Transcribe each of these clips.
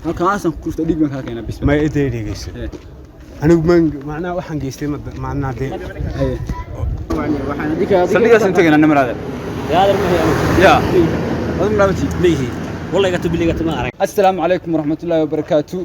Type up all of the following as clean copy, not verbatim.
halkaasaan ku kufta dhig baan ka keenay bis ma idee dhigayso anigu macnaa waxaan geystay macnaa de waxaan dhika saldhigaas inta kana namrada ya adum naabti leeyahay wallahi gato biliga tama arag assalaamu alaykum warahmatullahi wabarakatuh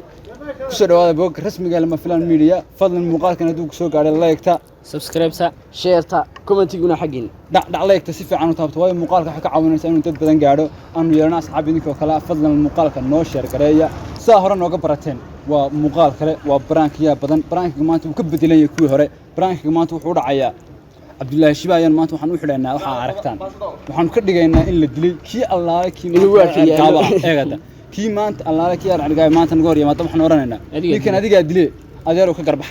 kusoo dhawaada bog rasmiga lama filan media fadlan muuqaalkan haduu ku soo gaaray like ta subscribe ta share ta commentiguna xaqin dhac like ta si fiican u taabto way muuqaalka waxa ka caawinaysa inuu dad badan gaaro aanu yeelana asxaab idinkoo kala fadlan muuqaalka noo share gareeya saa hore nooga barateen waa muuqaal kale waa brankiya badan brankiga maanta uu ka bedelan yahay kuwii hore brankiga maanta wuxuu dhacayaa Abdullahi Shibayan maanta waxaan u xidhaynaa waxa aragtaan waxaan ka dhigaynaa in la dilay kii allaale kii gaaba eegada kii maanta allaale kii aragay maanta naga hor yimaado waxaan oranaynaa ninkan adiga dilay adeer oo ka garbax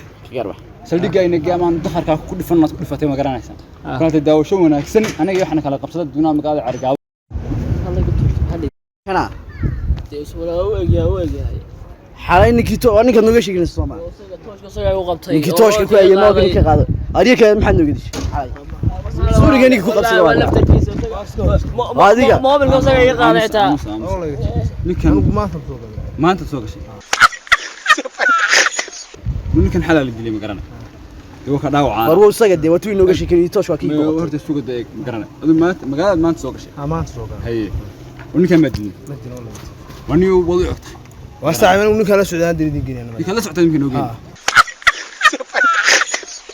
saldhigayna gaamaan daxarka ku dhifan ku dhifatay ma garanaysan kala daawasho wanaagsan anaga waxaan kala qabsaday dunaa magaalada argaaw kana xalay ninkii ninka nooga sheegay Soomaaliya ninkii tooshka ku ayay moogan ka qaado ariga maxaad nooga dishay xalay suuriga ninkii ku qabsaday waa adiga moobilka isaga iga qaaday taa ninkan maanta soo gashay ninkan xalaal dilay ma garanay iyo ka dhaawacay war isaga de watuu inooga sheekay toosh waa kii horta suuqa de ma garanay adu magaalada maanta soo gashay maanta soo gashay haye ninkan ma dilay waniyo wadi ogtay واستعمل منك لا سودان ديرين جينا ديك لا سودان يمكن اوغين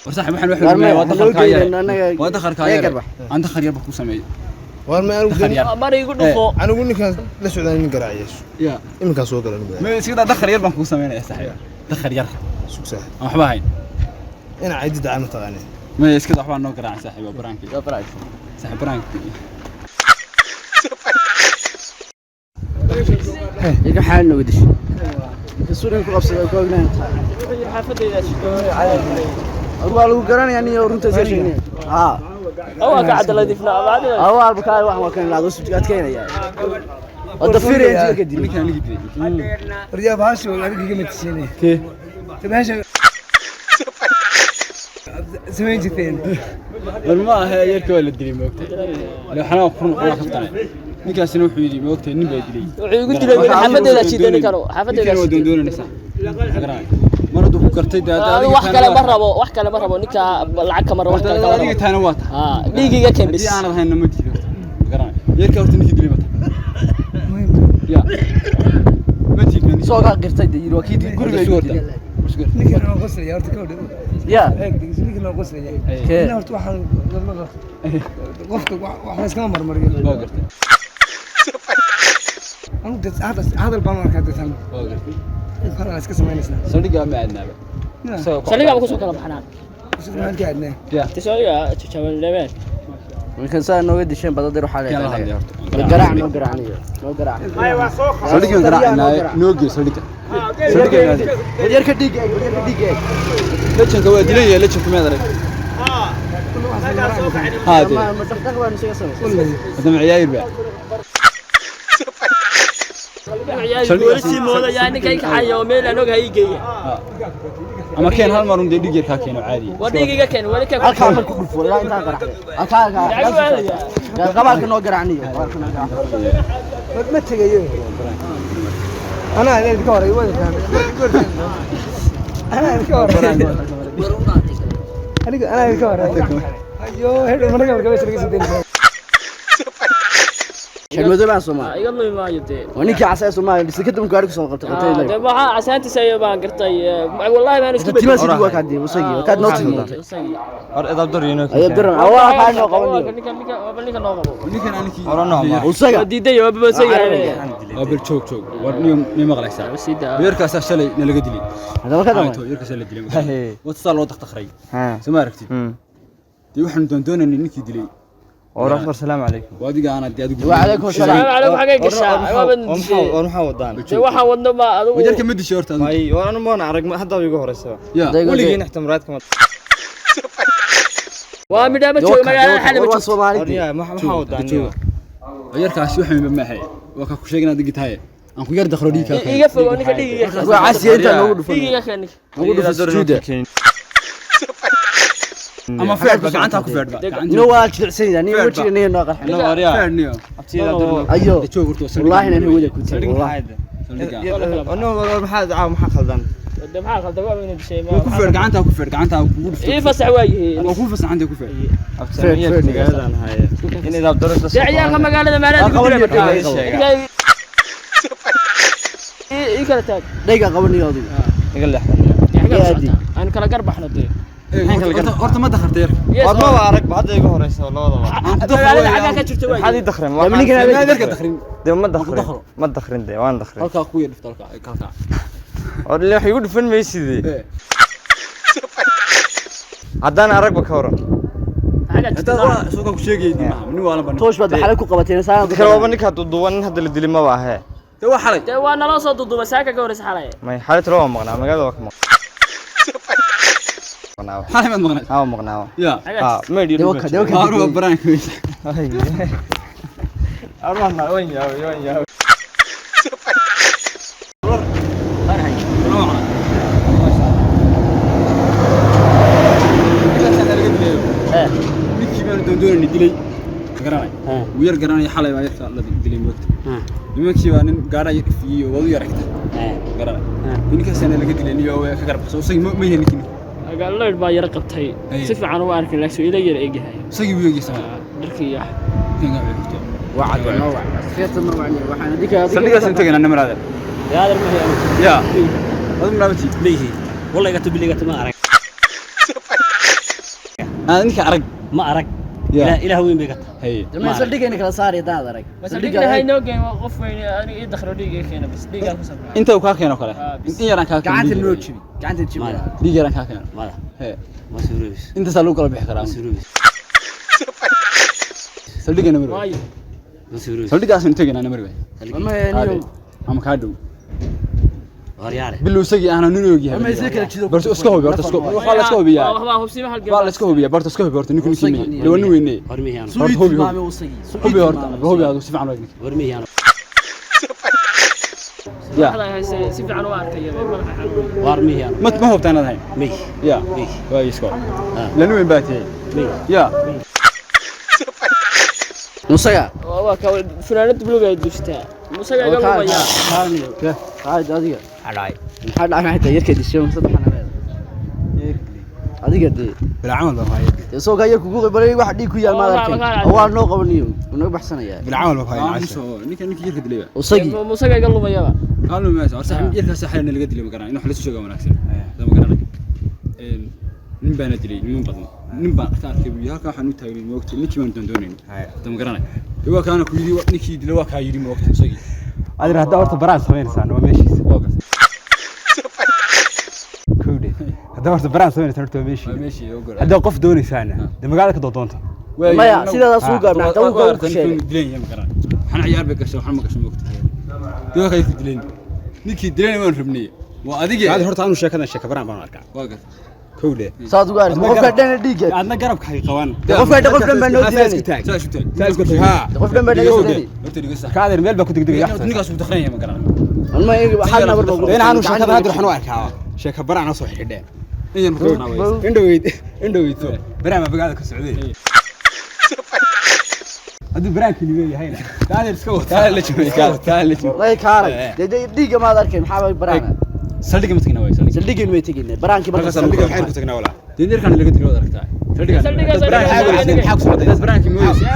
ورصاحب waxaan wax weeyay wada kharkaaya anta khariyar ba ku sameeyay war ma igu dhufo anigu ninka la sudaan in garaaciyees ya imka soo galan ma sida khariyar baan ku sameeyay saaxiib khariyar suuqsaah waxba hayn ina ciidi dacana taqaanay ma iska waxba noo garaac saaxiib baraanki ya baraanki saaxiib baraanki إذا حال نودش السوري في قبصة كوجنا حافظة الله لو قرن يعني ورنت زين أو قاعد الله يدفنا بعد أو البكاء واحد كان لا دوس جات كينا يعني الضفير يجي كدي كان يجي رجع باش ولا يجي متسيني كي تبهاش سوين جثين والله هي يركب الدريم وقت لو حنا قرن الله خفتنا ninkaasina wuxuu yiri ma ogtay nin bay dilay wuxuu igu dilay xafadeeda shiidani karo xafadeeda shiidani doonaysa maradu ku kartay daadada wax kale ma rabo ninka lacag ka maro wax kale adiga taana waata dhiigiga keen bis aan ahayn ma jiro garan yeerka horta ninka dilay mata ya ma tiigani soo ka qirtay yiri waa kii guriga igu dilay ninka loo qosay horta ka dhow ya ninka loo qosay ina horta waxaan qofka wax iska marmariyo loo gartay أنت هذا البامر كذا ثاني. فرق اسكت سمعنيسنا. صديقة ما عندنا بقى. صديقة بكون سكر بحنان. بس ما عندي عندنا. تسويها تشامل لبن. ممكن صار نوجد الشيء بدل يروح عليه. القرع نو قرع. أيوة صوخ. صديقة قرع نوجي صديقة. صديقة. بدير كديك ليش كوا دليل ليش كم هذا؟ هذا. ما تقدر نسوي سوي. هذا معيار بقى. ورسي مودا يعني كاي كحيو ميل انو هيغي اما كان هل مرون ديغير كا كينو عادي وديغيga كان wali ka halka ku dhufo ilaa inta qaraxday halka qabalka noo garaacniyo ma tagayo ana idin ka horay wada ana idin ka horay ana idin ka horay ayo heer marka marka isla sideen شنو ما سمع يلا ما يدي ونيك عساس وما بس كده مقارك سو قلت ده ما عسانتي سي بان قرتي والله ما نسكت ما سيدي وكادي وسقي وكاد نوتي اذا درينا اي در هو حاجه نو قبل نيك نو قبل نيك انكي ورنا وسقي ديدي وبا سقي ابل جوج ورني ما مقليسا ويركاس شلي نلقى دلي هذا ما كذا يركاس لا دلي وتصل لو تخري سما عرفتي دي waxaan doondoonay ninkii dilay ورحمة السلام عليكم. وادي أنا دي وعليكم السلام. عليكم حقك الشاعر. ونحاول ودان. وحنا ودنا ما. وجرك مدي شورت هذا. أي وأنا ما نعرف ما حدا بيجوه رسوا. ولي نحتمراتكم. وامدا بتشوي ما حدا بتشوي. ما حاول ودان. وجرك عشوي حمي بمحي. وكاكو شيء دقيت هاي. أنكو يرد خرودي كا. يقفل ونك دقيقة. وعسي أنت نقول فيه. دقيقة كأنك. نقول في السجودة. أما فعل بقى عنتها كفعل بقى نوال تلعسين يعني وجهي نيو ناقح فعل نيو أيوه والله إنه هو ده كنت والله أنا محاد خلدان ده maxaa qaldan waa inuu dishay ma ku feer gacanta kugu dhufto ee fasax waaye ku fasax anta ku feer afsaamiyaad magaaladaan haye in idaab darada ciyaalka magaalada maalada ku jira ee kala taag dhayga qabaniyo adigu iga leexda aan kala garbaxno dee horta ma dakhartay waad ma arag hadda iga horeyso labadaba magaalada xaga ka jirta waaye hadii dakhrin ma ninka dakhrin ma dakhrin de waan dakhrin halka ku yeedhifta halka oo ilaa wax igu dhufan maysidee haddaan aragba ka waran hada suuqa ku sheegaydi ma nin wala ban toosh baad xalay ku qabateen saacad kalaba ninka duduwan hadda la dilay ma baahe de waa xalay de waa nala soo duduba saaka ka horeysa xalay may xalay talo maqnaa magaalada waa ka maqnaa xalay ma maqnaa maqnaa ya meedii waa baraan arwana waan yaa doondoon dilay garanay wiyar garanay xalay baa yarka la dilay moogta nimankii baa nin gaadha fiyo wadu yaragta garanay ninkaasna laga dilay niyo ka garbaxso say ma yahay ninki agaalad baa yar qabtay si fiican u arkay laakiin ila yar eegahay sagi wiigiisa dharkii ah kinga wixto wacad nooc fiirta ma wacni waxaan adiga saldhigaas inta gana namraada yaadar ma yahay ya adum naabti leeyahay wallahi gato biliga ma arag ninka arag ma arag إله وين بيقطع هي ما صدقني كلا صار يدادرك صدقني هاي نوجين وقف وين أنا يدخلوا دقيقة كنا بس دقيقة كسر أنت وكاكين وكله أنت يران كاكين قعدت النوتشي قعدت تجيب دقيقة يران كاكين ماذا هي ما سيروبس أنت سالوك ولا بيحكرام سيروبس صدقني أنا مرة ما سيروبس صدق أصلا تيجي أنا مرة ما يعني أما كادو غياره بالله سجي أنا نونوجي ما يصير كذا برت اسكوبي برت اسكوبي خلاص اسكوبي يا هو سيما حلقة خلاص اسكوبي برت اسكوبي برت نكون كيمي لو إنه ويني ورميه أنا برت هوبي هوبي هوبي هذا سيف عنه ورميه أنا يا هذا سيف عنه واركيه ورميه أنا ما هو بتاعنا هاي مي يا مي ويسكوب لأنه وين باتي مي يا نصيا waa fanaanad buluug ay dustaa musaga iga lumaya qaaniyo qaad adiga xalaay maxaa dhacay inta yarka dishay saddex xanaad adiga dee بالعمل بهاي soo gaaya kugu qabalay wax dhig ku yaal ma arkay waa noo qabaniyo noo baxsanaya بالعمل بهاي نيك يركد ليه usagi musaga iga lumaya قالوا ما صار صاحب يركد سحلنا اللي قد لي مقران انه حلسو شغا وناكسن زي ما قرانك nin baan dilay nin badan nin baan ka arkay halka waxaan u taagay moogta ninkii baan doondoonay dama garanay waa kaana ku yiri ninkii dilay waa ka yiri moogta isagii adir hadda horta baraan sameynaysan waa meeshiisa waa gartay koodhe hadda horta baraan sameynaysan horta waa meeshii meeshii oo garay hadda qof doonaysan de magaalada ka doonta maya sidaas uu gaarnaa taw ku sheegay dileen yama garan waxaan ciyaar bay gashay waxaan ma gashay moogta waa ka yiri dileen ninkii dileen waan rabnay waa adiga adir horta aanu sheeka baraan baan arkaa waa gartay koodhe saad ugu aragtay qofka dhan dhiig adna garabka hay qaban qof dhan baa noo diiday saas ku tahay ha qof dhan baa naga diiday horta dhiga sax kaadir meel baa ku degdegay ninkaas uu dakhran yahay ma garan ma hal nabar baa in aanu sheekada hadda waxaan u arkaa sheeka baraan soo xidheen inaan ku indhoweyd baraan ma bagada ka socday hadda baraan kaliya yahay kaadir iska wata la joogo la joogo way kaalay dhiig ma arkay maxaa baraan saldhiga ma tagna way saldhigeen way tageen baraankii marka saldhiga waxay ku tagnaa wala dinirkan laga dilo aragtaa saldhiga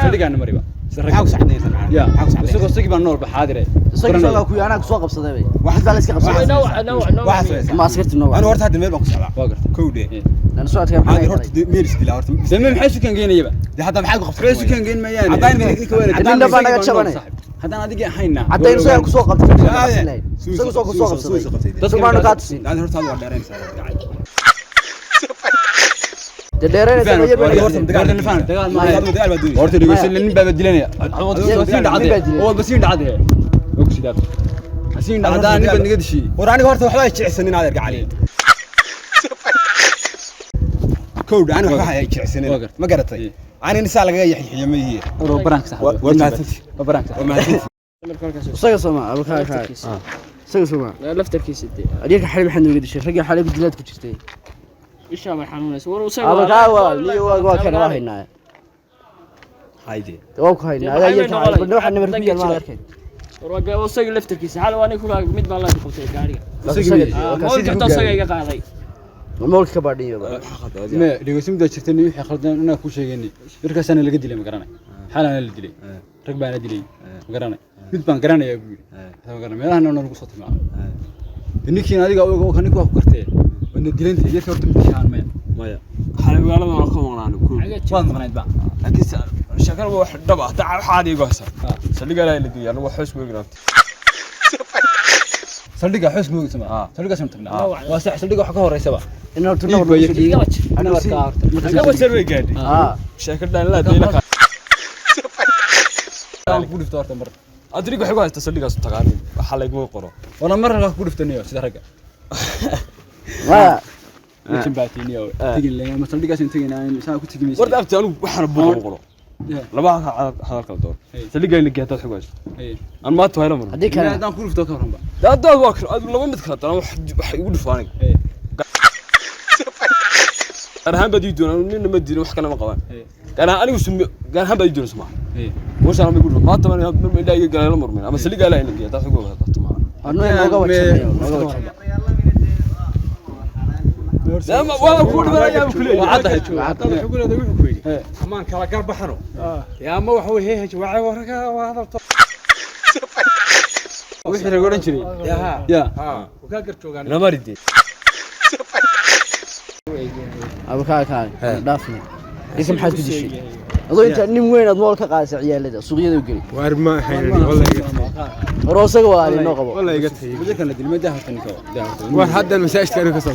saldhiga mariba xaq saxdeeysan ya isagoo sagi baan nool baxaadire isaga ku yaana ku soo qabsaday bay wax baa la iska qabsaday نوع ma askarti noo anu horta hadda meel baan ku socdaa waa gartay koodhe lan soo adkaa hada horta meel iskila horta samee maxay sukan geenayba hadda maxay ku qabsaday maxay sukan geen mayaan hadaan ninka weyn hadaan baa naga jabanay hadaan adiga ahayna hadaan soo ku soo qabtay isaga soo ku soo qabsaday dadku ma naga tusay hada horta waa dheeraysaa dheerayna horta dhigaysan nin baa dilanaya oo basiin dhacday ogsidaad basiin dhacdaa nin baa naga dishi war aniga horta waxba ay jecsanin adeer gacali kood aniga waxba ay jecsanin ma garatay ani insa laga yaxiyo ma yihiin oo baraanka sax waa maasati waa baraanka isaga soo ma abka isaga soo ma laftarkiisa adiga xalay maxaa nooga dishay rag xalay dilaad ku jirtay isha ma xanuunayso war usay waa kana waa haynaa hayde waa ku haynaa ayaa yarka waxa nabar ku yaal ma arkay warwaga wasaga laftarkiisa hal waan ku raag mid baan la qabtay gaariga moolka tasaga iga qaaday moolka baadhiyo ma dhigoosimda jirtay wixii khaldan inaa ku sheeganay markaasana laga dilay ma garanay xalana la dilay rag baan la dilay ma garanay mid baan garanayaa buu yiri ma garanay meelahan aan ugu soo timaado ninkii adiga oo kan ku kartay wana dilantay dadka horta mid shaan maya xalawaalada waan ka maqnaan ku waan maqnayd ba laakiin shakal wax dhab ah taa waxa igu haysa saldhiga la dilay anigu xoos ku ignaabtay saldhiga xoos ku ignaabtay saldhiga samtagna waa sax saldhiga waxa ka horeysaba in horta noo dhiiga ana warka horta marka wasar way gaadhay shakal dhan la deena ka aan ku dhifto horta mar adriga waxa ku haysta saldhigaas tagaanay waxa la igu qoro wala mar la ku dhiftanayo sida raga waa لكن باتيني أو تيجي لنا مثلا دقيقة سنتين أنا ساعة كنت تجي ورد أبتي أنا وحنا بقول لما هذا الكلام سلقة اللي جهتها حجاج أنا ما توهينا مرة هديك أنا دام كل في توكل رمبا ده واكر أنا لما متخلط أنا يقول فاني أنا هم بدي يدون أنا من مدينة وحكنا مقام أنا وسم كان هم بدي يدون اسمع وش أنا بقول ما تمنى من ده يقال لهم مرمين أما سلقة لا اللي جهتها حجاج أنا ما لا ما ولا كل ما يا كل وعد حكوا هذا وحكوا كويس حمان كلا قرب حنو يا ما وحوي هي وعي ورقة وهذا وحنا نقول نشري يا وكاكر توغان أنا ما ردي أبو كاكا دافني اسم حد كل شيء أظن أنت نم وين أضمار كقاس عيال هذا سوقي ذا وقري وارما حين والله روسك ولا نقبه والله يقتل بدك أنا دل ما ده تنكوا وحد المساج كانوا كسر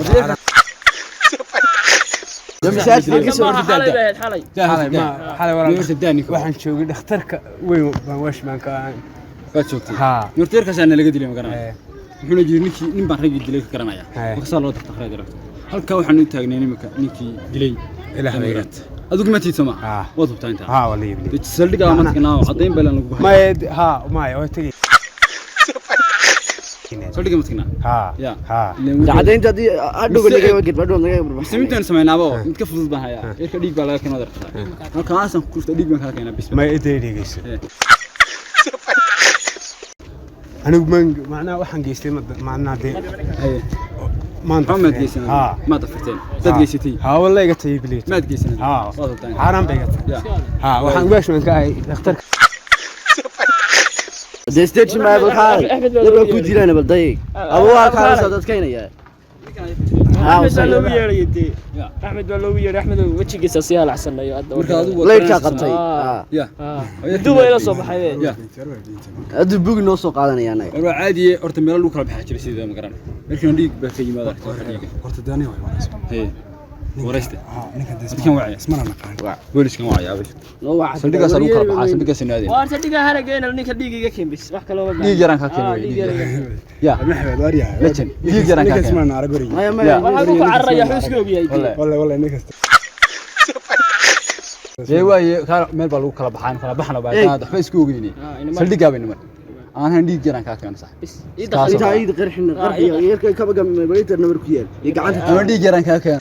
المساج ما حالي حالي حالي ولا تبدأني waxaan joogay dhakhtarka weyn baan washman ka فاتشوكتي ها يرتيرك عشان اللي قدري مقرنا إحنا جي نكى نبى نرجع دليل كرنا يا وكسر الله تخرج درك هل كوا إحنا نتاجنا نكى دليل إلى حميرات أدوك ما تسمع وضبط أنت ها والله يبلي تسلق على ما تكنا عطين بلا نقول ما يد ها ما يوتري سلق ما تكنا ها ها عاد أنت دي أدوك اللي جاي وقت بدون ده سمعت سمعنا أبو متكفل بها يا إيش كديك بلا كنا درك أنا كاسم كنت أديك من هالكنا بس ما يدري جيس أنا معناه وحن جيستي معناه دي ما أنت ما تجيسنا ما تفرتين تجيستي ها والله يقتل بليت ما تجيسنا ها حرام بيقتل ها وحن واشمان كاي اختار ديستيتش ما يبغى حال يبغى كودي لنا بالضيق أبوها كان صادت كينا يا أحمد لو يريدي أحمد لو يري أحمد وجهك سيال أحسن يا ليك قطعي يا دوبي إلى صباح يا أدو بوق نوصو قادنا يا ناي والله عادي أرتم ميلا لوكرا بحاجة سيدا مقرن لكن ديك بكي ماذا قلت داني ولا هي ورثته نكدي كان وعي اسمنا نقان بوليس كان وعي عابش لو واحد صدق أصلا لوكرا بحاجة صدق سنادين وارتديها هرجين لنيك دقيقة كم بس راح كلامك دي جران كاكين يا محمد واريا لكن دي جران كاكين اسمنا عربي ما أبوك عرّي حوسك بيجي والله نكست واي كان ميل بالو كلا بحنا بعد هذا حبيس كوجيني صدق قابل نمر أنا هندي جران كاكين صح بس إذا عيد غير حنا غير يركب كبقى بيتر نمر كيال يقعد أنا هندي جران كاكين